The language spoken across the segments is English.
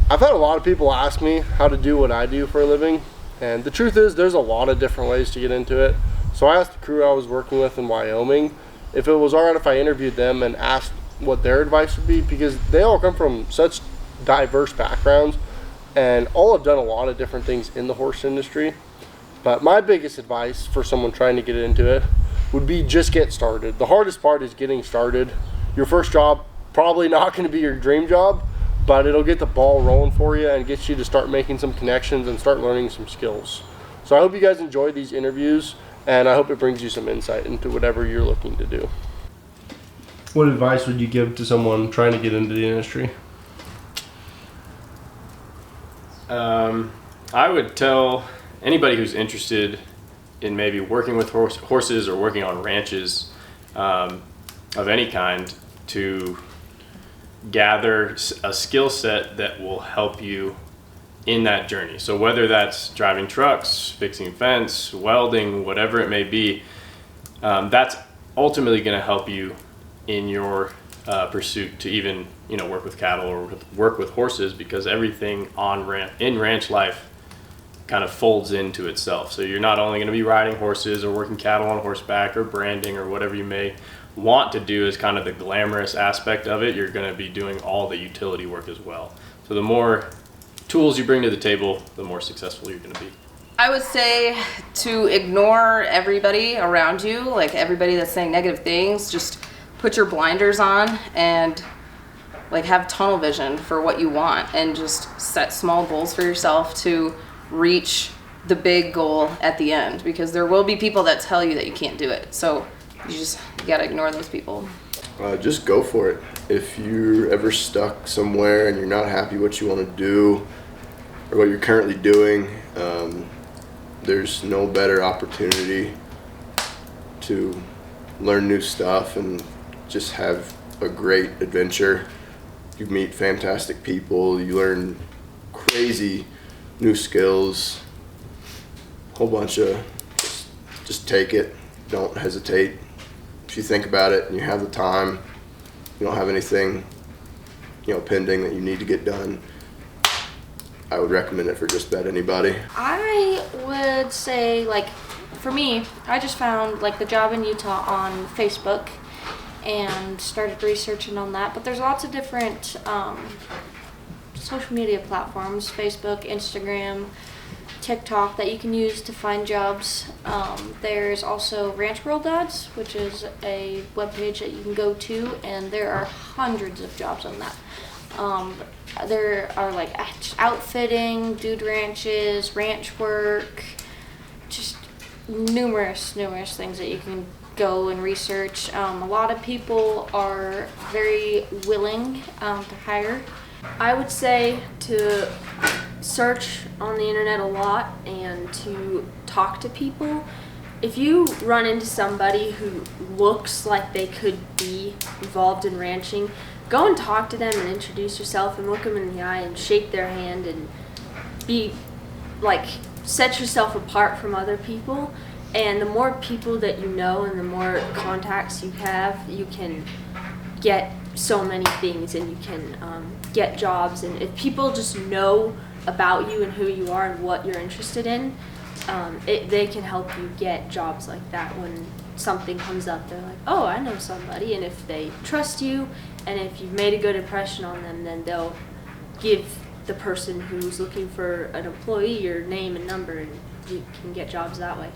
I've had a lot of people ask me how to do what I do for a living, and the truth is there's a lot of different ways to get into it. So I asked the crew I was working with in Wyoming if it was all right if I interviewed them and asked what their advice would be, because they all come from such diverse backgrounds and all have done a lot of different things in the horse industry. But my biggest advice for someone trying to get into it would be just get started. The hardest part is getting started. Your first job probably not going to be your dream job, but it'll get the ball rolling for you and get you to start making some connections and start learning some skills. So I hope you guys enjoyed these interviews, and I hope it brings you some insight into whatever you're looking to do. What advice would you give to someone trying to get into the industry? I would tell anybody who's interested in maybe working with horses or working on ranches of any kind to gather a skill set that will help you in that journey. So whether that's driving trucks, fixing fence, welding, whatever it may be, that's ultimately going to help you in your pursuit to even work with cattle or work with horses, because everything in ranch life kind of folds into itself. So you're not only going to be riding horses or working cattle on horseback or branding or whatever you may want to do as kind of the glamorous aspect of it, you're going to be doing all the utility work as well. So the more tools you bring to the table, the more successful you're going to be. I would say to ignore everybody around you, like everybody that's saying negative things. Just put your blinders on and like have tunnel vision for what you want, and just set small goals for yourself to reach the big goal at the end, because there will be people that tell you that you can't do it. So you gotta ignore those people. Just go for it. If you're ever stuck somewhere and you're not happy what you want to do or what you're currently doing, there's no better opportunity to learn new stuff and just have a great adventure. You meet fantastic people, you learn crazy new skills, a whole bunch of, just take it, don't hesitate. If you think about it and you have the time, you don't have anything pending that you need to get done, I would recommend it for just about anybody. I would say, for me, I just found the job in Utah on Facebook and started researching on that. But there's lots of different social media platforms, Facebook, Instagram, TikTok, that you can use to find jobs. There's also Ranch World Ads, which is a webpage that you can go to, and there are hundreds of jobs on that. There are outfitting, dude ranches, ranch work, just numerous things that you can go and research. A lot of people are very willing to hire. I would say to search on the internet a lot and to talk to people. If you run into somebody who looks like they could be involved in ranching, go and talk to them and introduce yourself and look them in the eye and shake their hand and set yourself apart from other people. And the more people that you know and the more contacts you have, you can get so many things, and you can get jobs. And if people just know about you and who you are and what you're interested in, they can help you get jobs like that. When something comes up, they're like, oh, I know somebody. And if they trust you and if you've made a good impression on them, then they'll give the person who's looking for an employee your name and number, and you can get jobs that way.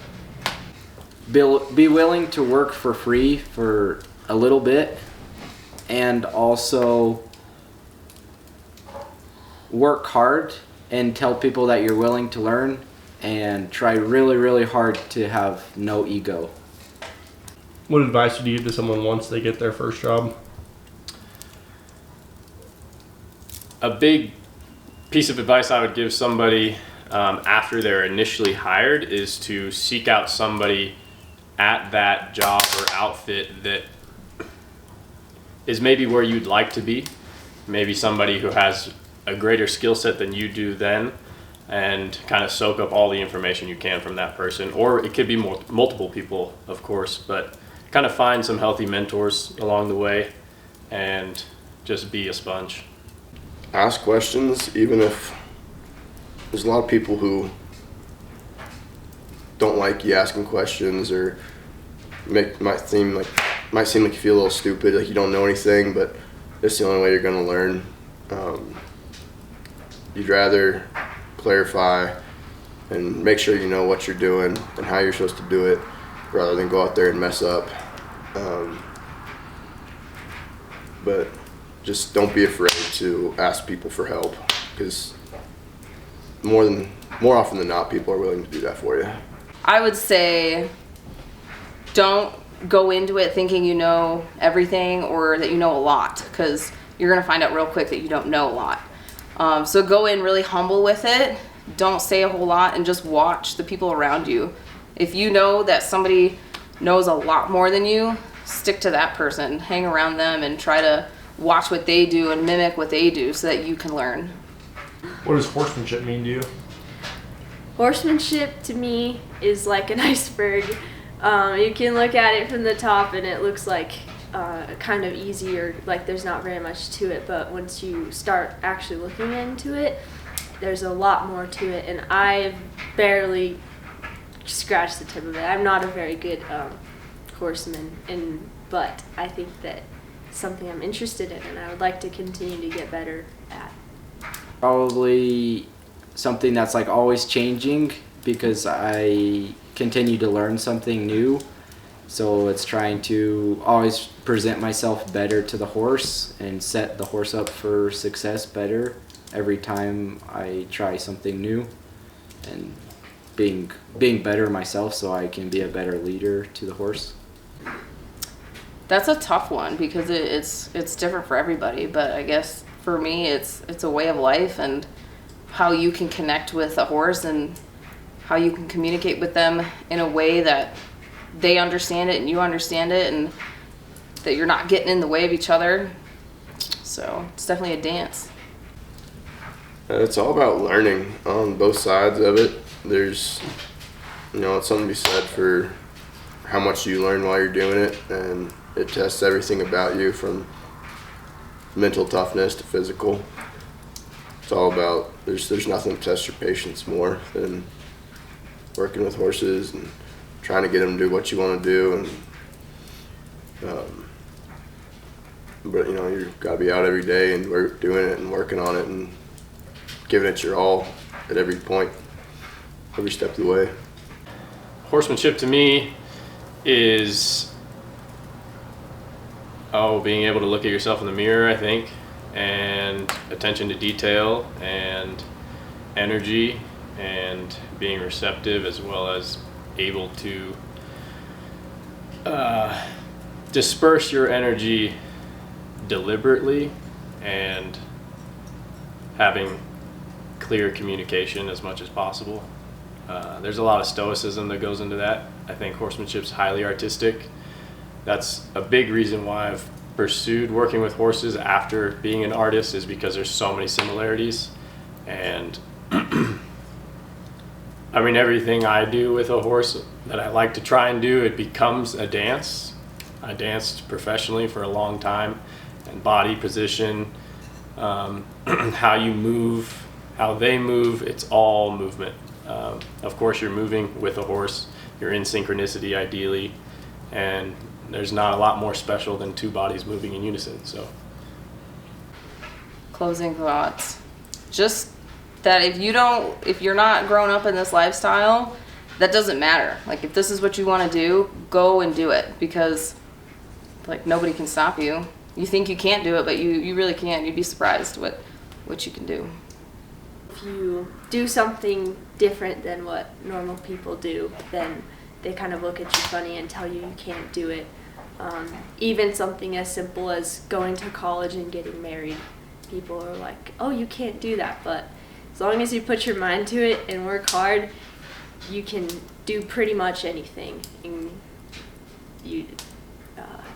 Be willing to work for free for a little bit, and also work hard and tell people that you're willing to learn, and try really hard to have no ego. What advice would you give to someone once they get their first job? A big piece of advice I would give somebody after they're initially hired is to seek out somebody at that job or outfit that is maybe where you'd like to be. Maybe somebody who has a greater skill set than you do then, and kind of soak up all the information you can from that person. Or it could be multiple people, of course, but kind of find some healthy mentors along the way and just be a sponge. ask questions, even if there's a lot of people who don't like you asking questions, or might seem like you feel a little stupid, like you don't know anything, but it's the only way you're going to learn. You'd rather clarify and make sure you know what you're doing and how you're supposed to do it, rather than go out there and mess up. But just don't be afraid to ask people for help, because more often than not, people are willing to do that for you. I would say don't go into it thinking you know everything or that you know a lot, because you're going to find out real quick that you don't know a lot. So go in really humble with it. Don't say a whole lot and just watch the people around you. If you know that somebody knows a lot more than you, stick to that person. Hang around them and try to watch what they do and mimic what they do so that you can learn. What does horsemanship mean to you? Horsemanship to me is like an iceberg. You can look at it from the top and it looks like kind of easy, or like there's not very much to it, but once you start actually looking into it, there's a lot more to it, and I've barely scratched the tip of it. I'm not a very good horseman, but I think that it's something I'm interested in and I would like to continue to get better at. Probably something that's like always changing, because I continue to learn something new. So it's trying to always present myself better to the horse and set the horse up for success better every time I try something new, and being better myself so I can be a better leader to the horse. That's a tough one because it's different for everybody, but I guess for me it's a way of life, and how you can connect with a horse and how you can communicate with them in a way that they understand it and you understand it, and that you're not getting in the way of each other. So it's definitely a dance. It's all about learning on both sides of it. There's, it's something to be said for how much you learn while you're doing it, and it tests everything about you, from mental toughness to physical. It's all about, there's nothing to test your patience more than working with horses and trying to get them to do what you want to do. But you've got to be out every day and doing it and working on it and giving it your all at every point, every step of the way. Horsemanship to me is being able to look at yourself in the mirror, I think, and attention to detail and energy, and being receptive, as well as able to disperse your energy deliberately, and having clear communication as much as possible. There's a lot of stoicism that goes into that. I think horsemanship's highly artistic. That's a big reason why I've pursued working with horses after being an artist, is because there's so many similarities. And I mean, everything I do with a horse that I like to try and do, it becomes a dance. I danced professionally for a long time, and body position, how you move, how they move, it's all movement. Of course, you're moving with a horse, you're in synchronicity ideally, and there's not a lot more special than two bodies moving in unison. So, Closing thoughts. Just that if you're not grown up in this lifestyle, that doesn't matter. Like, if this is what you want to do, go and do it, because like nobody can stop you. You think you can't do it, but you really can. You'd be surprised what you can do. If you do something different than what normal people do, then they kind of look at you funny and tell you can't do it. Even something as simple as going to college and getting married. People are like, oh, you can't do that. But as long as you put your mind to it and work hard, you can do pretty much anything. And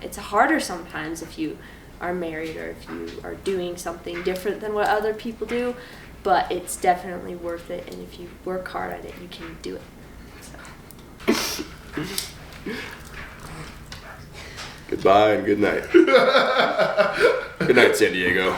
it's harder sometimes if you are married or if you are doing something different than what other people do, but it's definitely worth it, and if you work hard at it, you can do it. So. Goodbye and good night. Good night, San Diego.